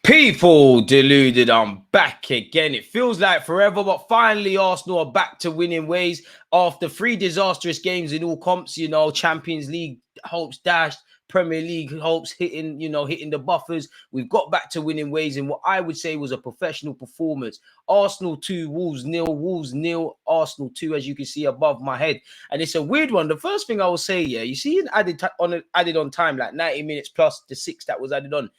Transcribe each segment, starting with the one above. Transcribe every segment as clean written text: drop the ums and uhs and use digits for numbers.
People deluded, I'm back again. It feels like forever, but finally Arsenal are back to winning ways after 3 disastrous games in all comps. Champions League hopes dashed, Premier League hopes hitting the buffers. We've got back to winning ways in what I would say was a professional performance. Arsenal 2, Wolves 0, Wolves 0, Arsenal 2, as you can see above my head. And it's a weird one. The first thing I will say, you see an added on time, like 90 minutes plus the 6 that was added on.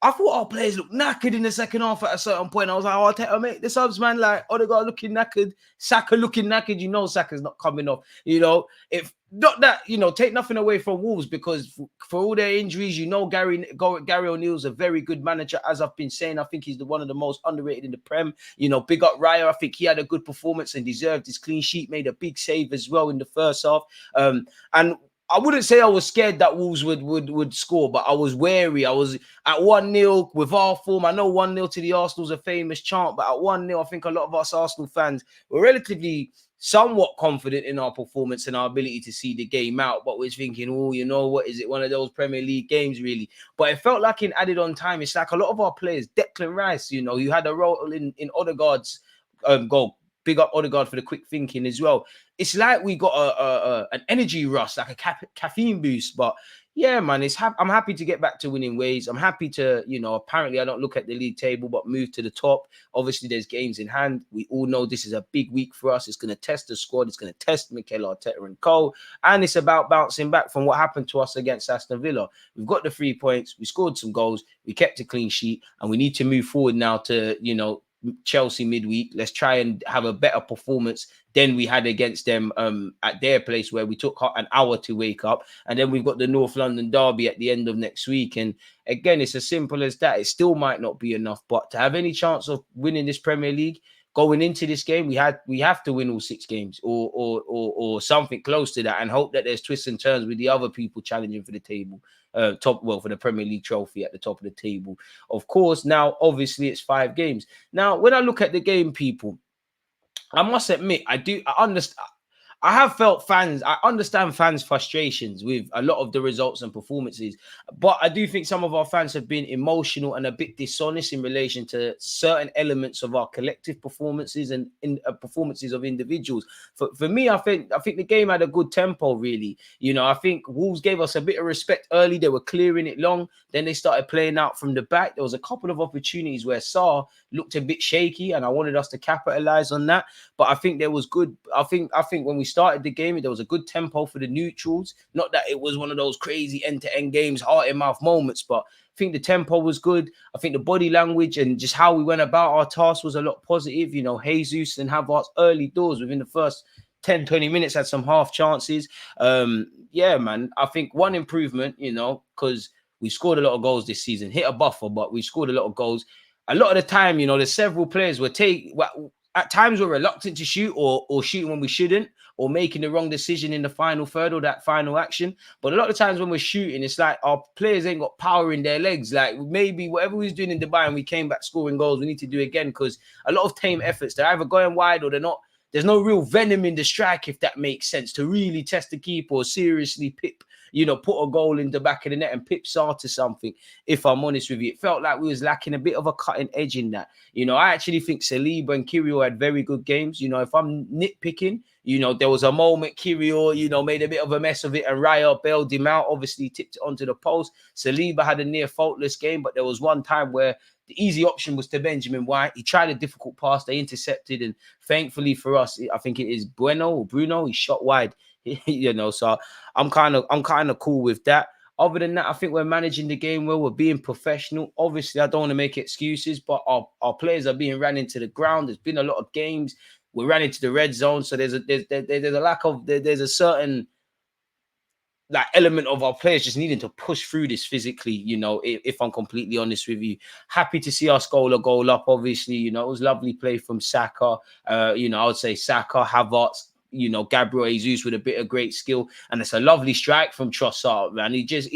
I thought our players looked knackered in the second half at a certain point. I was like, Arteta, mate, the subs, man, like Odegaard looking knackered, Saka looking knackered. Saka's not coming off. If not that, take nothing away from Wolves because for all their injuries, Gary O'Neill's a very good manager. As I've been saying, I think he's one of the most underrated in the Prem. Big up Raya. I think he had a good performance and deserved his clean sheet, made a big save as well in the first half. And I wouldn't say I was scared that Wolves would score, but I was wary. I was at 1-0 with our form. I know 1-0 to the Arsenal's a famous chant, but at 1-0, I think a lot of us Arsenal fans were relatively somewhat confident in our performance and our ability to see the game out. But we're thinking, what is it? One of those Premier League games, really? But it felt like in added on time, it's like a lot of our players, Declan Rice, you had a role in Odegaard's goal. Big up Odegaard for the quick thinking as well. It's like we got an energy rush, like a caffeine boost. But yeah, man, I'm happy to get back to winning ways. I'm happy to, apparently I don't look at the league table, but move to the top. Obviously, there's games in hand. We all know this is a big week for us. It's going to test the squad. It's going to test Mikel Arteta and Cole. And it's about bouncing back from what happened to us against Aston Villa. We've got the 3 points. We scored some goals. We kept a clean sheet. And we need to move forward now to, Chelsea midweek. Let's try and have a better performance than we had against them at their place where we took an hour to wake up. And then we've got the North London derby at the end of next week. And again, it's as simple as that. It still might not be enough, but to have any chance of winning this Premier League, going into this game, we have to win all 6 games or something close to that, and hope that there's twists and turns with the other people challenging for the table. For the Premier League trophy at the top of the table. Of course, now obviously it's 5 games. Now, when I look at the game, people, I must admit, I understand. I understand fans' frustrations with a lot of the results and performances, but I do think some of our fans have been emotional and a bit dishonest in relation to certain elements of our collective performances and performances of individuals. For me, I think the game had a good tempo, really. I think Wolves gave us a bit of respect early. They were clearing it long. Then they started playing out from the back. There was a couple of opportunities where Sarr looked a bit shaky, and I wanted us to capitalize on that. But I think there was good. I think when we started the game, there was a good tempo for the neutrals. Not that it was one of those crazy end-to-end games, heart-in-mouth moments, but I think the tempo was good. I think the body language and just how we went about our task was a lot positive. Jesus and Havertz early doors within the first 10, 20 minutes had some half chances. Yeah, man, I think one improvement, because we scored a lot of goals this season, hit a buffer, but we scored a lot of goals. A lot of the time, there's several players at times we're reluctant to shoot or shooting when we shouldn't, or making the wrong decision in the final third or that final action. But a lot of times when we're shooting, it's like our players ain't got power in their legs. Like maybe whatever we was doing in Dubai and we came back scoring goals, we need to do again, because a lot of tame efforts, they're either going wide or they're not. There's no real venom in the strike, if that makes sense, to really test the keeper or seriously put a goal in the back of the net and pip Sarr to something. If I'm honest with you, it felt like we was lacking a bit of a cutting edge in that. I actually think Saliba and Kyrgios had very good games. If I'm nitpicking, there was a moment Kyrgios, made a bit of a mess of it and Raya bailed him out, obviously tipped it onto the post. Saliba had a near faultless game, but there was one time where the easy option was to Benjamin White. He tried a difficult pass, they intercepted, and thankfully for us, I think it is Bruno, he shot wide. So I'm kind of cool with that. Other than that, I think we're managing the game well. We're being professional. Obviously, I don't want to make excuses, but our players are being ran into the ground. There's been a lot of games we ran into the red zone, so there's a certain like element of our players just needing to push through this physically. If I'm completely honest with you, happy to see our goal up. Obviously, it was lovely play from Saka. I would say Saka, Havertz, Gabriel Jesus with a bit of great skill, and it's a lovely strike from Trossard, man. He just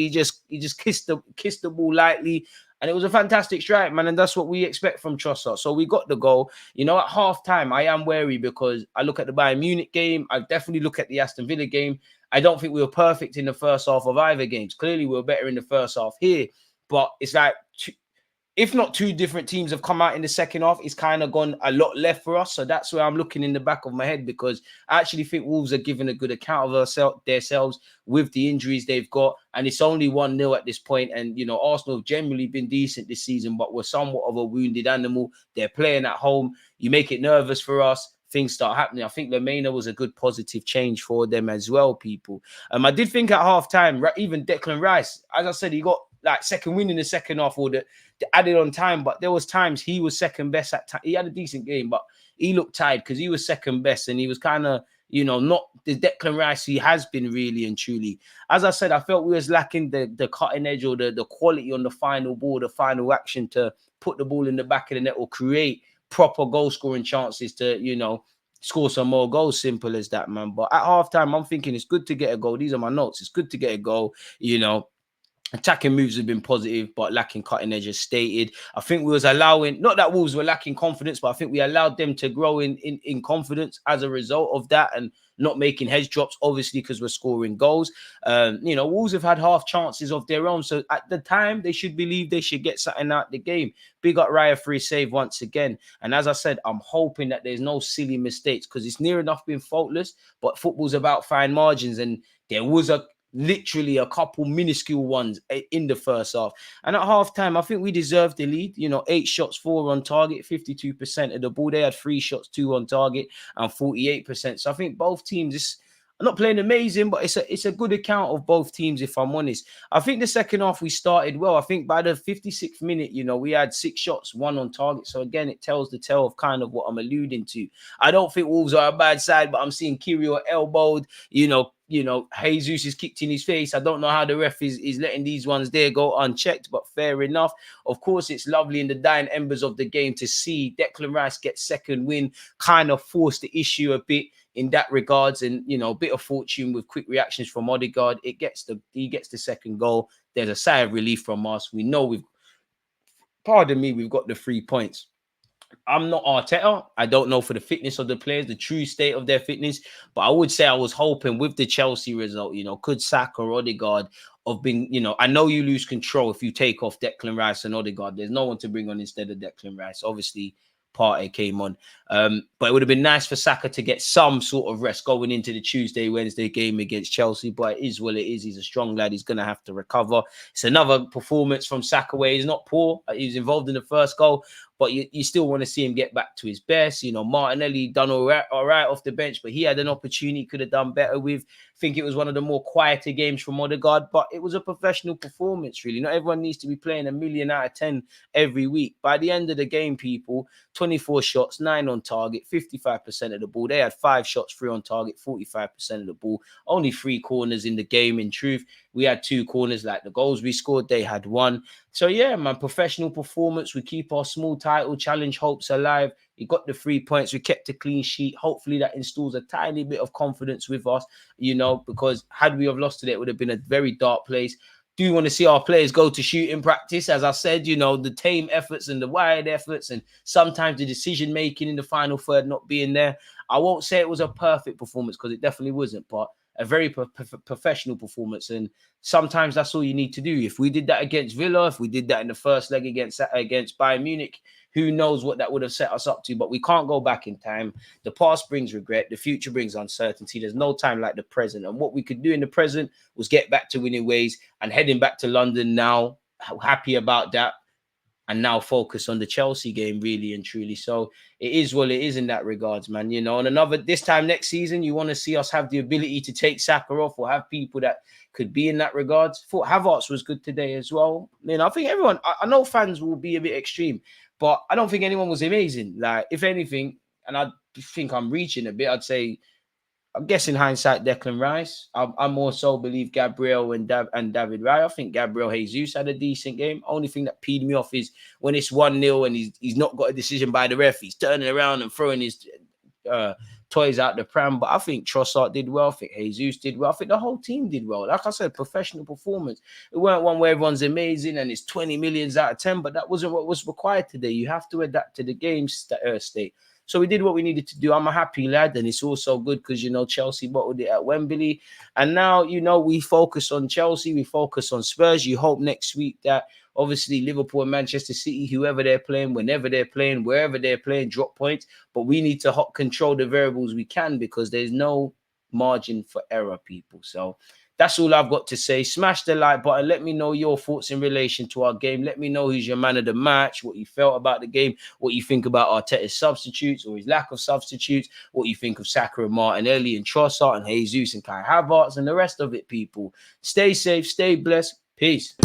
kissed the ball lightly, and it was a fantastic strike, man. And that's what we expect from Trossard. So we got the goal. At half time, I am wary because I look at the Bayern Munich game. I definitely look at the Aston Villa game. I don't think we were perfect in the first half of either games. Clearly, we were better in the first half here, but it's like if not two different teams have come out in the second half, it's kind of gone a lot left for us. So that's where I'm looking in the back of my head, because I actually think Wolves are giving a good account of themselves with the injuries they've got. And it's only 1-0 at this point. And, you know, Arsenal have generally been decent this season, but we're somewhat of a wounded animal. They're playing at home. You make it nervous for us. Things start happening. I think Lamena was a good positive change for them as well, people. I did think at halftime, even Declan Rice, as I said, he got like second win in the second half, or the added on time, but there was times he was second best at time. He had a decent game, but he looked tired because he was second best, and he was kind of, you know, not the Declan Rice he has been really and truly. As I said, I felt we was lacking the cutting edge or the quality on the final ball, the final action to put the ball in the back of the net or create proper goal scoring chances to, you know, score some more goals. Simple as that, man. But at halftime, I'm thinking it's good to get a goal. These are my notes. It's good to get a goal, you know. Attacking moves have been positive, but lacking cutting edge as stated. I think we was allowing, not that Wolves were lacking confidence, but I think we allowed them to grow in confidence as a result of that, and not making hedge drops, obviously, because we're scoring goals. You know, Wolves have had half chances of their own. So at the time, they should believe they should get something out the game. Big up Raya for his save once again. And as I said, I'm hoping that there's no silly mistakes, because it's near enough being faultless, but football's about fine margins. And there was literally a couple minuscule ones in the first half. And at halftime, I think we deserved the lead. You know, 8 shots, 4 on target, 52% of the ball. They had 3 shots, 2 on target, and 48%. So I think both teams are not playing amazing, but it's a good account of both teams, if I'm honest. I think the second half we started well. I think by the 56th minute, you know, we had 6 shots, 1 on target. So again, it tells the tale of kind of what I'm alluding to. I don't think Wolves are a bad side, but I'm seeing Kyrgios elbowed, you know, Jesus is kicked in his face. I don't know how the ref is letting these ones there go unchecked, but fair enough. Of course, it's lovely in the dying embers of the game to see Declan Rice get second win, kind of force the issue a bit in that regards, and, you know, a bit of fortune with quick reactions from Odegaard. He gets the second goal. There's a sigh of relief from us. We know we've got the 3 points. I'm not Arteta. I don't know for the fitness of the players, the true state of their fitness. But I would say I was hoping with the Chelsea result, you know, could Saka or Odegaard have been, you know, I know you lose control if you take off Declan Rice and Odegaard. There's no one to bring on instead of Declan Rice. Obviously, Partey came on. But it would have been nice for Saka to get some sort of rest going into the Tuesday, Wednesday game against Chelsea. But it is what it is. He's a strong lad. He's going to have to recover. It's another performance from Saka where he's not poor. He was involved in the first goal, but you still want to see him get back to his best. You know, Martinelli done all right off the bench, but he had an opportunity he could have done better with. I think it was one of the more quieter games from Odegaard, but it was a professional performance, really. Not everyone needs to be playing 1,000,000 out of 10 every week. By the end of the game, people, 24 shots, 9 on target, 55% of the ball. They had 5 shots, 3 on target, 45% of the ball. Only 3 corners in the game, in truth. We had 2 corners, like the goals we scored, they had 1. So yeah, man, professional performance. We keep our small title challenge hopes alive. We got the 3 points. We kept a clean sheet. Hopefully that installs a tiny bit of confidence with us, you know, because had we have lost today, it would have been a very dark place. Do want to see our players go to shooting practice. As I said, you know, the tame efforts and the wide efforts, and sometimes the decision making in the final third not being there. I won't say it was a perfect performance, because it definitely wasn't, but a very professional performance. And sometimes that's all you need to do. If we did that against Villa, if we did that in the first leg against Bayern Munich, who knows what that would have set us up to. But we can't go back in time. The past brings regret. The future brings uncertainty. There's no time like the present. And what we could do in the present was get back to winning ways, and heading back to London now. Happy about that. And now focus on the Chelsea game, really and truly. So it is what it is in that regards, man. You know, and this time next season, you want to see us have the ability to take Saka off, or have people that could be in that regards. Thought Havertz was good today as well. You know, I think everyone, I know fans will be a bit extreme, but I don't think anyone was amazing. Like, if anything, and I think I'm reaching a bit, I'd say, I'm guessing hindsight, Declan Rice. I more so believe Gabriel and David Raya. I think Gabriel Jesus had a decent game. Only thing that peed me off is when it's 1-0 and he's not got a decision by the ref. He's turning around and throwing his toys out the pram. But I think Trossard did well. I think Jesus did well. I think the whole team did well. Like I said, professional performance. It weren't one where everyone's amazing and it's 20 millions out of 10, but that wasn't what was required today. You have to adapt to the game state. So we did what we needed to do. I'm a happy lad, and it's also good because, you know, Chelsea bottled it at Wembley. And now, you know, we focus on Chelsea, we focus on Spurs. You hope next week that Obviously, Liverpool and Manchester City, whoever they're playing, whenever they're playing, wherever they're playing, drop points. But we need to control the variables we can, because there's no margin for error, people. So that's all I've got to say. Smash the like button. Let me know your thoughts in relation to our game. Let me know who's your man of the match, what you felt about the game, what you think about Arteta's substitutes or his lack of substitutes, what you think of Saka and Martinelli and Trossard and Jesus and Kai Havertz and the rest of it, people. Stay safe, stay blessed. Peace.